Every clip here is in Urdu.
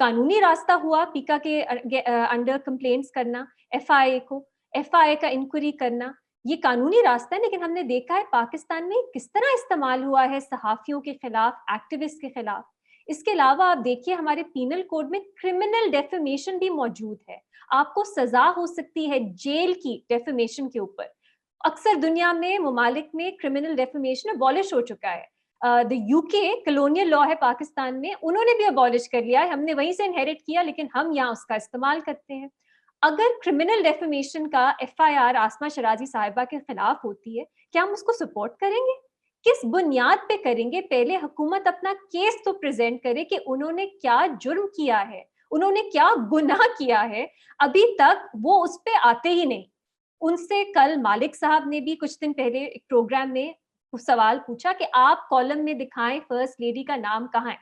قانونی راستہ ہوا پیکا کے انڈر کمپلینٹس کرنا, FIA کا انکوائری کرنا, یہ قانونی راستہ ہے. لیکن ہم نے دیکھا ہے پاکستان میں کس طرح استعمال ہوا ہے صحافیوں کے خلاف, ایکٹیوسٹ کے خلاف. اس کے علاوہ آپ دیکھیے ہمارے پینل کوڈ میں کرمنل ڈیفیمیشن بھی موجود ہے. آپ کو سزا ہو سکتی ہے جیل کی ڈیفیمیشن کے اوپر. اکثر دنیا میں ممالک میں کرمنل ڈیفیمیشن ابالش ہو چکا ہے. UK کلونیل لا ہے پاکستان میں, انہوں نے بھی ابالش کر لیا ہے, ہم نے وہیں سے انہیریٹ کیا, لیکن ہم یہاں اس کا استعمال کرتے ہیں. اگر کرمنل ڈیفیمیشن کا FIR آسمہ شرازی صاحبہ کے خلاف ہوتی ہے, کیا ہم اس کو سپورٹ کریں گے؟ کس بنیاد پہ کریں گے؟ پہلے حکومت اپنا کیس تو پریزنٹ کرے کہ انہوں نے کیا جرم کیا ہے, انہوں نے کیا گناہ کیا ہے. ابھی تک وہ اس پہ آتے ہی نہیں. ان سے کل مالک صاحب نے بھی کچھ دن پہلے ایک پروگرام میں سوال پوچھا کہ آپ کالم میں دکھائیں فرسٹ لیڈی کا نام کہاں ہے,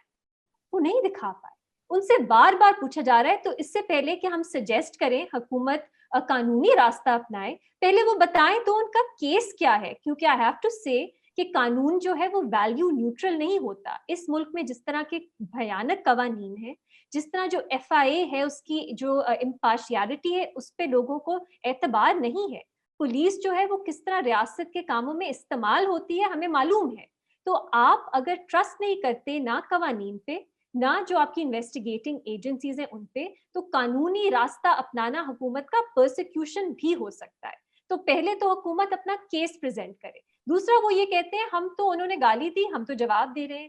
وہ نہیں دکھا پائے. ان سے بار بار پوچھا جا رہا ہے. تو اس سے پہلے کہ ہم سجیسٹ کریں حکومت قانونی راستہ اپنائے, پہلے وہ بتائیں تو ان کا کیس کیا ہے. کیونکہ آئی ہیو ٹو سے کہ قانون جو ہے وہ ویلیو نیوٹرل نہیں ہوتا. اس ملک میں جس طرح کے بھیانک قوانین ہیں, جس طرح جو FIA ہے اس کی جو امپارشیلٹی ہے, اس پہ لوگوں کو اعتبار نہیں ہے. پولیس جو ہے وہ کس طرح ریاست کے کاموں میں استعمال ہوتی ہے ہمیں معلوم ہے. تو آپ اگر ٹرسٹ نہیں کرتے نہ قوانین پہ, نہ جو آپ کی انویسٹیگیٹنگ ایجنسیز ہیں ان پہ, تو قانونی راستہ اپنانا حکومت کا پرسیکیوشن بھی ہو سکتا ہے. تو پہلے تو حکومت اپنا کیس پریزنٹ کرے. دوسرا وہ یہ کہتے ہیں ہم تو, انہوں نے گالی دی, ہم تو جواب دے رہے ہیں.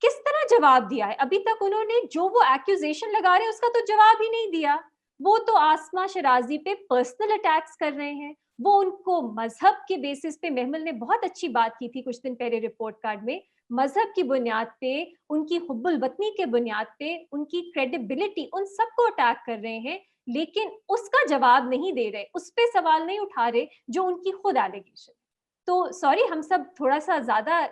کس طرح جواب دیا ہے؟ ابھی تک انہوں نے جو وہ ایکوزیشن لگا رہے ہیں اس کا تو جواب ہی نہیں دیا. وہ تو آسمہ شرازی پہ پرسنل اٹیکس کر رہے ہیں. وہ ان کو مذہب کے بیسس پہ, محمل نے بہت اچھی بات کی تھی کچھ دن پہلے رپورٹ کارڈ میں, مذہب کی بنیاد پہ, ان کی حب الوطنی کے بنیاد پہ, ان کی کریڈیبلٹی, ان سب کو اٹیک کر رہے ہیں. لیکن اس کا جواب نہیں دے رہے, اس پہ سوال نہیں اٹھا رہے جو ان کی خود ایلیگیشن. تو سوری ہم سب تھوڑا سا زیادہ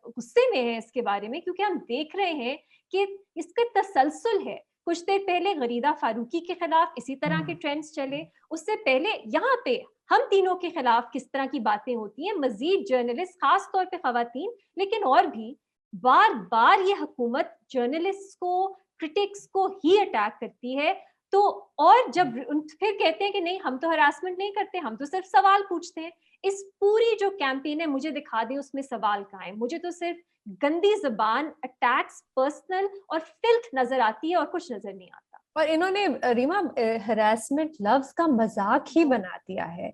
غصے میں ہیں اس کے بارے میں, کیونکہ ہم دیکھ رہے ہیں کہ اس کا تسلسل ہے. کچھ دیر پہلے غریدہ فاروقی کے خلاف اسی طرح کے ٹرینڈز چلے, اس سے پہلے یہاں پہ ہم تینوں کے خلاف کس طرح کی باتیں ہوتی ہیں, مزید جرنلسٹ, خاص طور پہ خواتین, لیکن اور بھی بار بار یہ حکومت جرنلسٹ کو, کرٹکس کو ہی اٹیک کرتی ہے. تو اور جب پھر کہتے ہیں کہ نہیں ہم تو ہراسمنٹ نہیں کرتے, ہم تو صرف سوال پوچھتے ہیں. اس پوری جو کیمپین ہے مجھے دکھا دیں اس میں سوال کہاں ہے. مجھے تو صرف گندی زبان, اٹیکس, پرسنل اور فلتھ نظر آتی ہے اور کچھ نظر نہیں آتا. اور انہوں نے ریما ہراسمنٹ لفظ کا مذاق ہی بنا دیا ہے,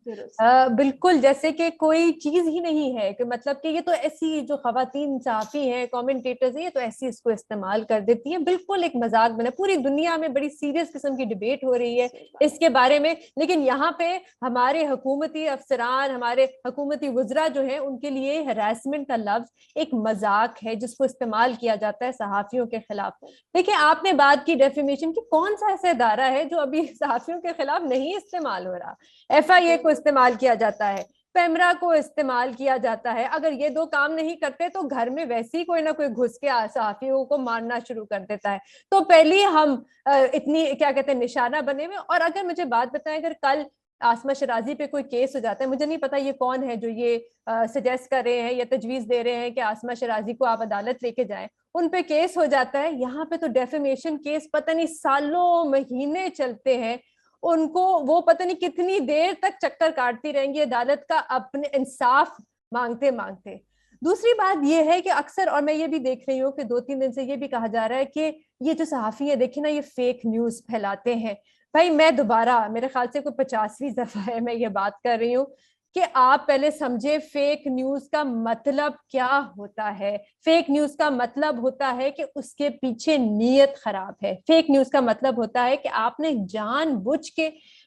بالکل جیسے کہ کوئی چیز ہی نہیں ہے, کہ مطلب کہ یہ تو ایسی جو خواتین صحافی ہیں, کامنٹیٹرز ہیں, یہ تو ایسی اس کو استعمال کر دیتی ہیں. بالکل ایک مذاق بنا. پوری دنیا میں بڑی سیریس قسم کی ڈبیٹ ہو رہی ہے اس کے بارے میں, لیکن یہاں پہ ہمارے حکومتی افسران, ہمارے حکومتی وزراء جو ہیں, ان کے لیے ہراسمنٹ کا لفظ ایک مذاق ہے جس کو استعمال کیا جاتا ہے صحافیوں کے خلاف. دیکھیں آپ نے بات کی ڈیفیمیشن کی, کون سا ایسا ادارہ ہے جو ابھی صحافیوں کے خلاف نہیں استعمال ہو رہا؟ FIA کو استعمال کیا جاتا ہے, پیمرا کو استعمال کیا جاتا ہے. اگر یہ دو کام نہیں کرتے تو گھر میں ویسے ہی کوئی نہ کوئی گھس کے صحافیوں کو مارنا شروع کر دیتا ہے. تو پہلے ہم اتنی کیا کہتے ہیں نشانہ بنے ہوئے. اور اگر مجھے بات بتائیں, اگر کل آسمہ شرازی پہ کوئی کیس ہو جاتا ہے, مجھے نہیں پتا یہ کون ہے جو یہ سجیسٹ کر رہے ہیں یا تجویز دے رہے ہیں کہ آسمہ شرازی کو آپ عدالت لے کے جائیں, ان پہ کیس ہو جاتا ہے. یہاں پہ تو ڈیفیمیشن کیس پتہ نہیں سالوں مہینے چلتے ہیں, ان کو وہ پتہ نہیں کتنی دیر تک چکر کاٹتی رہیں گی عدالت کا اپنے انصاف مانگتے مانگتے. دوسری بات یہ ہے کہ اکثر, اور میں یہ بھی دیکھ رہی ہوں کہ 2-3 دن سے یہ بھی کہا جا رہا ہے کہ یہ جو صحافی ہے دیکھیں نا, یہ فیک نیوز پھیلاتے ہیں. بھائی میں دوبارہ, میرے خیال سے کوئی 50ویں دفعہ ہے میں یہ بات کر رہی ہوں کہ آپ پہلے سمجھے فیک نیوز کا مطلب کیا ہوتا ہے. فیک نیوز کا مطلب ہوتا ہے کہ اس کے پیچھے نیت خراب ہے. فیک نیوز کا مطلب ہوتا ہے کہ آپ نے جان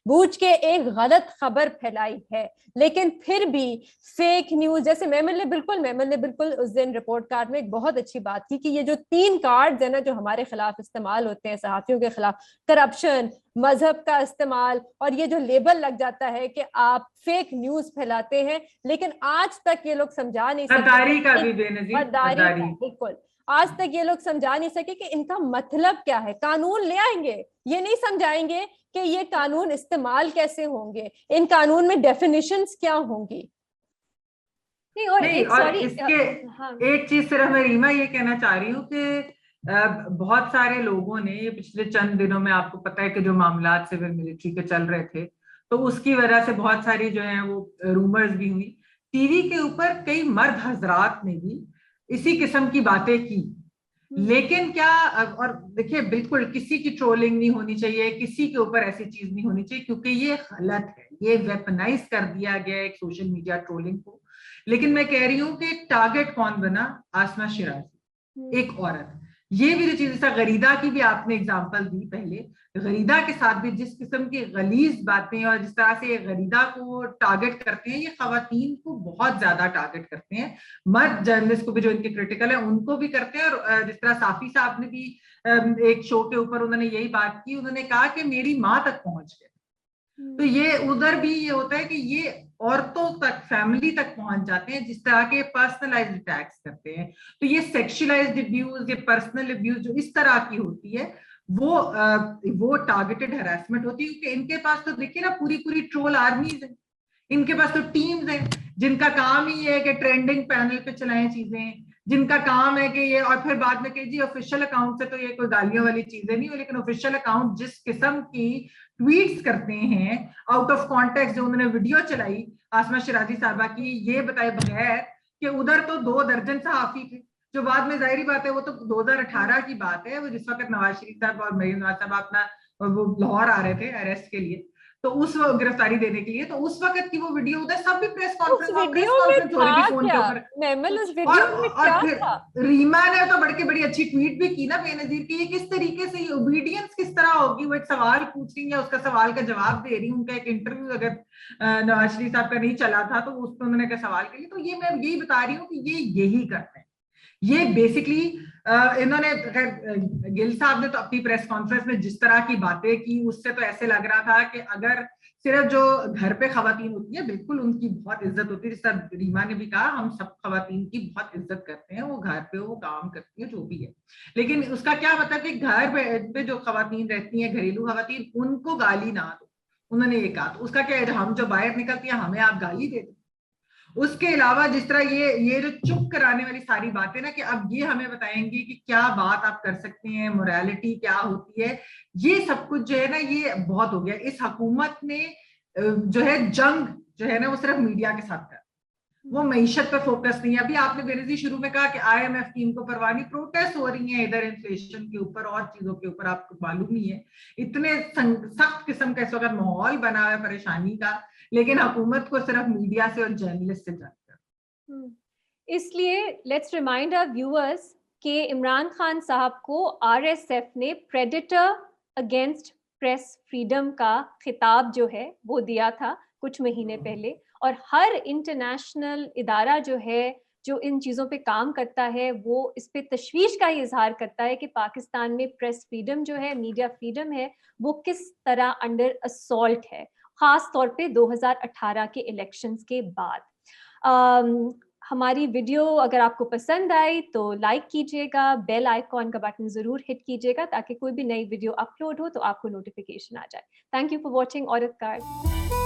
بوجھ کے ایک غلط خبر پھیلائی ہے. لیکن پھر بھی فیک نیوز, جیسے محمل نے بالکل اس دن رپورٹ کارڈ میں ایک بہت اچھی بات کی کہ یہ جو 3 کارڈز ہیں نا جو ہمارے خلاف استعمال ہوتے ہیں صحافیوں کے خلاف, کرپشن, مذہب کا استعمال, اور یہ جو لیبل لگ جاتا ہے کہ آپ فیک نیوز پھیلاتے ہیں, لیکن آج تک یہ لوگ سمجھا نہیں سکتے. غداری کا بھی بے نظیر, غداری, بالکل آج تک یہ لوگ سمجھا نہیں سکے کہ ان کا مطلب کیا ہے. قانون لے آئیں گے, یہ نہیں سمجھائیں گے کہ یہ قانون استعمال کیسے ہوں گے, ان قانون میں ڈیفینیشنز کیا ہوں گی. نہیں, اور اس کے ایک چیز صرف میں ریما یہ کہنا چاہ رہی ہوں کہ بہت سارے لوگوں نے پچھلے چند دنوں میں، آپ کو پتا ہے کہ جو معاملات سول ملٹری کے چل رہے تھے، تو اس کی وجہ سے بہت ساری جو ہیں وہ رومرز بھی ہوئی. ٹی وی کے اوپر کئی مرد حضرات نے بھی اسی قسم کی باتیں کی. لیکن کیا، اور دیکھیے بالکل کسی کی ٹرولنگ نہیں ہونی چاہیے، کسی کے اوپر ایسی چیز نہیں ہونی چاہیے، کیونکہ یہ غلط ہے، یہ ویپنائز کر دیا گیا ایک سوشل میڈیا ٹرولنگ کو. لیکن میں کہہ رہی ہوں کہ ٹارگٹ کون بنا؟ آسما شیرازی، ایک عورت. یہ بھی جو چیز، جیسا غریدہ کی بھی آپ نے اگزامپل دی پہلے، غریدہ کے ساتھ بھی جس قسم کی غلیظ باتیں اور جس طرح سے غریدہ کو ٹارگٹ کرتے ہیں، یہ خواتین کو بہت زیادہ ٹارگٹ کرتے ہیں. مرد جرنلسٹ کو بھی جو ان کے کریٹیکل ہیں ان کو بھی کرتے ہیں. اور جس طرح صافی صاحب نے بھی ایک شو کے اوپر انہوں نے یہی بات کی، انہوں نے کہا کہ میری ماں تک پہنچ گئے. تو یہ ادھر بھی یہ ہوتا ہے کہ یہ عورتوں تک، فیملی تک پہنچ جاتے ہیں، جس طرح کے پرسنلائزڈ اٹیکس کرتے ہیں. تو یہ سیکشلائزڈ ابیوز، یہ پرسنل ابیوز جو اس طرح کی ہوتی ہے، وہ ٹارگیٹڈ ہراسمنٹ ہوتی ہے. کیونکہ ان کے پاس تو دیکھیے نا پوری ٹرول آرمیز ہیں، ان کے پاس تو ٹیمز ہیں جن کا کام ہی ہے کہ ٹرینڈنگ پینل پہ چلائیں چیزیں، جن کا کام ہے کہ یہ، اور پھر بعد میں کہ جی آفیشیل اکاؤنٹ سے تو یہ کوئی گالیوں والی چیزیں نہیں ہو، لیکن آفیشیل اکاؤنٹ جس قسم کی ٹویٹس کرتے ہیں آؤٹ آف کانٹیکسٹ، جو انہوں نے ویڈیو چلائی آسما شیرازی صاحبہ کی، یہ بتائے بغیر کہ ادھر تو 2 درجن صحافی تھے، جو بعد میں ظاہری بات ہے وہ تو 2018 کی بات ہے، وہ جس وقت نواز شریف صاحب اور مریم نواز صاحب اپنا وہ لاہور آ رہے تھے اریسٹ کے لیے، تو اس گرفتاری دینے کے لیے، تو اس وقت کی وہ ویڈیو ادھر سب بھی پریس کانفرنس ہو رہی تھی فون کے اوپر. اور پھر ریما نے تو بڑھ کے بڑی اچھی ٹویٹ بھی کی نا بے نظیر کی، یہ کس طریقے سے یہ اوبیڈینس کس طرح ہوگی. وہ ایک سوال پوچھ رہی ہیں، اس کا سوال کا جواب دے رہی ہوں. ان کا ایک انٹرویو اگر نواز شریف صاحب کا نہیں چلا تھا تو اس پہ انہوں نے سوال کے لیے، تو یہ میں یہی بتا رہی ہوں کہ یہ یہی کرتے ہیں. یہ بیسکلی انہوں نے، گل صاحب نے تو اپنی پریس کانفرنس میں جس طرح کی باتیں کی، اس سے تو ایسے لگ رہا تھا کہ اگر صرف جو گھر پہ خواتین ہوتی ہیں بالکل ان کی بہت عزت ہوتی ہے، جس طرح ریما نے بھی کہا ہم سب خواتین کی بہت عزت کرتے ہیں، وہ گھر پہ وہ کام کرتی ہے جو بھی ہے. لیکن اس کا کیا مطلب کہ گھر پہ جو خواتین رہتی ہیں، گھریلو خواتین، ان کو گالی نہ دو. انہوں نے یہ کہا. تو اس کا کیا ہے، ہم جو باہر نکلتی ہیں ہمیں آپ گالی دے دو. اس کے علاوہ جس طرح یہ جو چپ کرانے والی ساری باتیں نا، کہ اب یہ ہمیں بتائیں گے کہ کیا بات آپ کر سکتے ہیں، موریلٹی کیا ہوتی ہے، یہ سب کچھ جو ہے نا یہ بہت ہو گیا. اس حکومت نے جو ہے جنگ جو ہے نا وہ صرف میڈیا کے ساتھ کر، وہ معیشت پہ فوکس نہیں ہے. ابھی آپ نے بینظیر شروع میں کہا کہ IMF کی ان کو پرواہ نہیں، پروٹیسٹ ہو رہی ہیں ادھر انفلیشن کے اوپر اور چیزوں کے اوپر، آپ کو معلوم ہی ہے اتنے سخت قسم کا اس وقت ماحول بنا ہوا ہے پریشانی کا، لیکن حکومت کو صرف میڈیا سے اور جرنلسٹ سے جنگ کر. اس لیے لیٹس ریمائنڈ آور ویورز کہ عمران خان صاحب کو RSF نے پریڈیٹر اگینسٹ پریس فریڈم کا خطاب جو ہے وہ دیا تھا کچھ مہینے پہلے، اور ہر انٹرنیشنل ادارہ جو ہے جو ان چیزوں پہ کام کرتا ہے وہ اس پہ تشویش کا ہی اظہار کرتا ہے کہ پاکستان میں پریس فریڈم جو ہے، میڈیا فریڈم ہے، وہ کس طرح انڈر اسالٹ ہے، خاص طور پہ 2018 کے الیکشنز کے بعد. ہماری ویڈیو اگر آپ کو پسند آئی تو لائک کیجیے گا، بیل آئیکن کا بٹن ضرور ہٹ کیجیے گا تاکہ کوئی بھی نئی ویڈیو اپلوڈ ہو تو آپ کو نوٹیفیکیشن آ جائے. تھینک یو فار واچنگ عورت کارڈ.